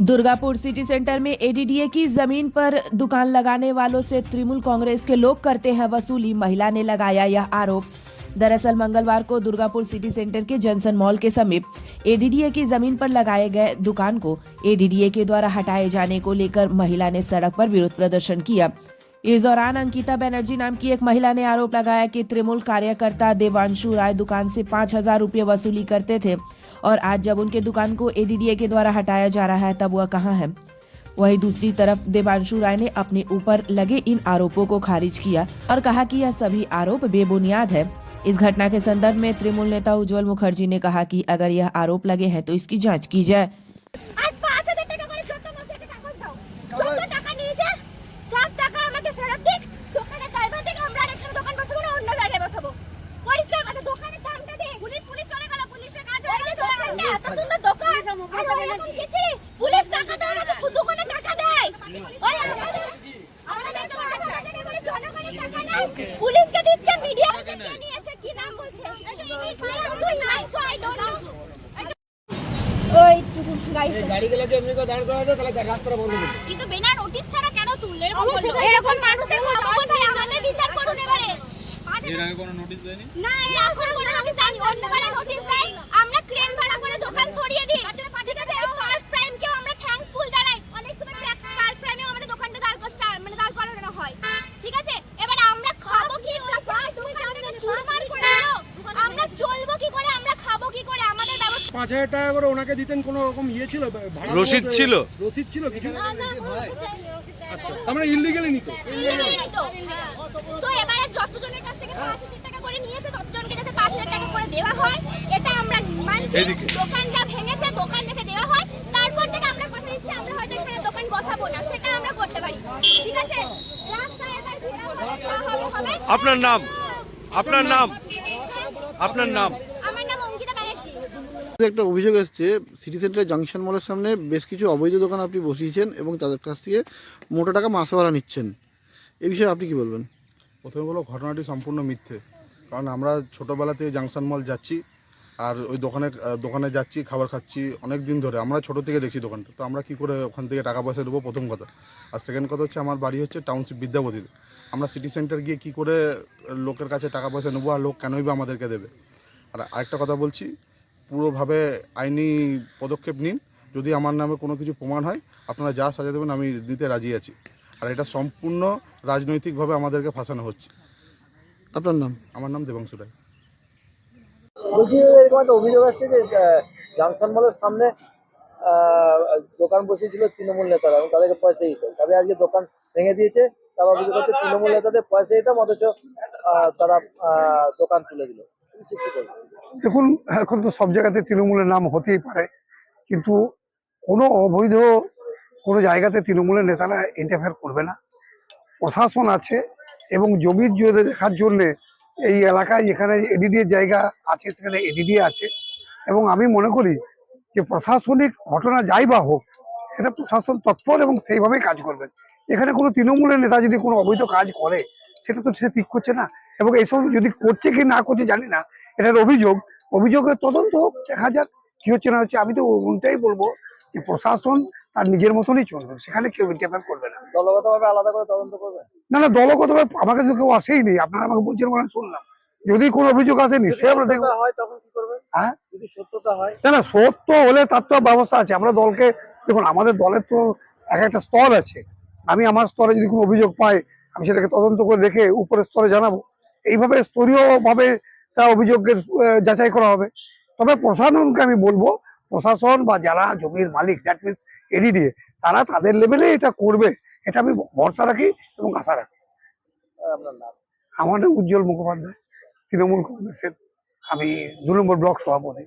Durgapur city centre में एडीडीए की जमीन पर दुकान लगाने वालों से तृणमूल कांग्रेस के लोग करते हैं वसूली। महिला ने लगाया यह आरोप। दरअसल मंगलवार को दुर्गापुर सिटी सेंटर के जॉनसन मॉल के समीप एडीडीए की जमीन पर लगाए गए दुकान को एडीडीए के द्वारा हटाए जाने को लेकर महिला ने सड़क पर विरोध प्रदर्शन किया। इस दौरान अंकिता बनर्जी नाम की एक महिला ने आरोप लगाया कि तृणमूल कार्यकर्ता देवांशु राय दुकान से 5,000 रुपये वसूली करते थे और आज जब उनके दुकान को एडीडीए के द्वारा हटाया जा रहा है तब वह कहां है। वहीं दूसरी तरफ देवांशु राय ने अपने ऊपर लगे इन आरोपों को खारिज किया और कहा कि यह सभी आरोप बेबुनियाद है। इस घटना के संदर्भ में तृणमूल नेता उज्जवल मुखर्जी ने कहा कि अगर यह आरोप लगे हैं तो इसकी जांच की जाए। পুলিশকে দিচ্ছে মিডিয়া নিয়েছে কি নাম বলছে ওই গাড়িগুলোকে এমনি করে দাঁড় করা যায় তাহলে রাস্তাটা বন্ধ করবে কিন্তু বিনা নোটিশ ছাড়া কেন তুললে এরকম মানুষের খবর ভাই আমাদের বিচার করুন এবারে এর আগে কোনো নোটিশ দেয়নি না এখন কোনো নোটিশ দেয়নি অন্যবারে নোটিশ দেয় আমরা ক্রেন ভাড়া করে দোকান সরিয়ে দিই ঠিক আছে পার্ক প্রাইম কেও আমরা থ্যাঙ্কসফুল জানাই অনেক সময় পার্ক প্রাইমেও আমাদের দোকানটা দাঁড় করানো হয় ঠিক আছে এবারে আমরা খাবো কি তুমি আমাদের চুরমার করে দাও আমরা চলবো কি করে আমরা খাবো কি করে আমাদের ব্যবস্থা 5,000 টাকা করে ওনাকে দিতেন কোনো রকম ছিল রসিদ ছিল কিছু আচ্ছা আমরা ইললিগালি নিত তো এবারে যতজনের কাছ থেকে 5,000 টাকা করে নিয়েছে ততজনকে যাতে 5,000 টাকা করে দেওয়া হয় এটা আমরা মানছি। দোকানটা ভেঙেছে দোকান দেখে দেওয়া হয় তারপর থেকে আমরা কথা দিচ্ছি আমরা হয়তো এখানে দোকান বসাবো না সেটা আমরা করতে পারি ঠিক আছে রাস্তায় এবার হবে। আপনার নাম আপনার নাম আপনার নাম আমার নাম অঙ্কিতা ব্যানার্জি। একটা অভিযোগ এসেছে সিটি সেন্টারের জাংশন মলের সামনে বেশ কিছু অবৈধ দোকান আপনি বসিয়েছেন এবং তাদের কাছ থেকে মোটা টাকা মাসে ভাড়া নিচ্ছেন, এই বিষয়ে আপনি কি বলবেন? প্রথমে বলো ঘটনাটি সম্পূর্ণ মিথ্যে, কারণ আমরা ছোটোবেলা থেকে জাংশন মল যাচ্ছি আর ওই দোকানে যাচ্ছি খাবার খাচ্ছি অনেক দিন ধরে, আমরা ছোটো থেকে দেখছি দোকানটা, তো আমরা কী করে ওখান থেকে টাকা পয়সা দেবো প্রথম কথা। আর সেকেন্ড কথা হচ্ছে আমার বাড়ি হচ্ছে টাউনশিপ বিদ্যাপতিতে, আমরা সিটি সেন্টার গিয়ে কী করে লোকের কাছে টাকা পয়সা নেবো আর লোক কেনই বা আমাদেরকে দেবে। আর আরেকটা কথা বলছি, পুরোভাবে আইনি পদক্ষেপ নিন, যদি আমার নামে কোনো কিছু প্রমাণ হয় আপনারা যা সাজা দেবেন আমি দিতে রাজি আছি। আর এটা সম্পূর্ণ রাজনৈতিকভাবে আমাদেরকে ফাঁসানো হচ্ছে। আপনার নাম? আমার নাম দেবাংশু রায়। বলছি এরকম একটা অভিযোগ আসছে যে জাংশন মলের সামনে দোকান বসিয়েছিল তৃণমূল নেতারা এবং তাদেরকে পয়সা দিতাম, তাদের আজকে দোকান ভেঙে দিয়েছে, তারা অভিযোগ হচ্ছে তৃণমূল নেতাদের পয়সা দিতাম অথচ তারা দোকান তুলে দিল। দেখুন এখন তো সব জায়গাতে তৃণমূলের নাম হতেই পারে, কিন্তু কোনো অবৈধ কোনো জায়গাতে তৃণমূলের নেতারা ইন্টারফেয়ার করবে না। প্রশাসন আছে এবং জমির জুড়ে দেখার জন্যে এই এলাকায় যেখানে এডিডিএ জায়গা আছে সেখানে এডিডিএ আছে এবং আমি মনে করি যে প্রশাসনিক ঘটনা যাই বা হোক এটা প্রশাসন তৎপর এবং সেইভাবেই কাজ করবে। এখানে কোনো তৃণমূলের নেতা যদি কোনো অবৈধ কাজ করে সেটা তো সে ঠিক করছে না, এবং এইসব যদি করছে কি না করছে জানি না, এটার অভিযোগের তদন্ত হোক, দেখা যাক কি হচ্ছে না হচ্ছে। আমি তো ওটাই বলবো যে প্রশাসন তার নিজের মতনই চলবে, সেখানে কেউ ইন্টারফেয়ার করবে না। দলগতভাবে আলাদা করে তদন্ত করবে না না, দলগতভাবে আমাকে তো কেউ আসেই নেই, আপনারা আমাকে বলছেন মানে শুনলাম, যদি কোনো অভিযোগ আসে নিশ্চয়ই আমরা দেখবো। হয় তখন কি করবে? হ্যাঁ যদি সত্যতা হয়? না না, সত্য হলে তার তো ব্যবস্থা আছে। আমরা দলকে দেখুন, আমাদের দলের তো একটা স্তর আছে, আমি আমার স্তরে যদি কোনো অভিযোগ পাই আমি সেটাকে তদন্ত করে দেখে উপরের স্তরে জানাবো, এইভাবে স্তরীয় ভাবে তা অভিযোগের যাচাই করা হবে। তবে প্রশাসনকে আমি বলবো, প্রশাসন বা যারা জমির মালিক দ্যাট মিনস এডিডিএ, তারা তাদের লেভেলে এটা করবে, এটা আমি ভরসা রাখি এবং আশা রাখি। আপনার নাম? আমার নাম উজ্জ্বল মুখোপাধ্যায়, তৃণমূল কংগ্রেসের আমি 2 নম্বর ব্লক সভাপতি।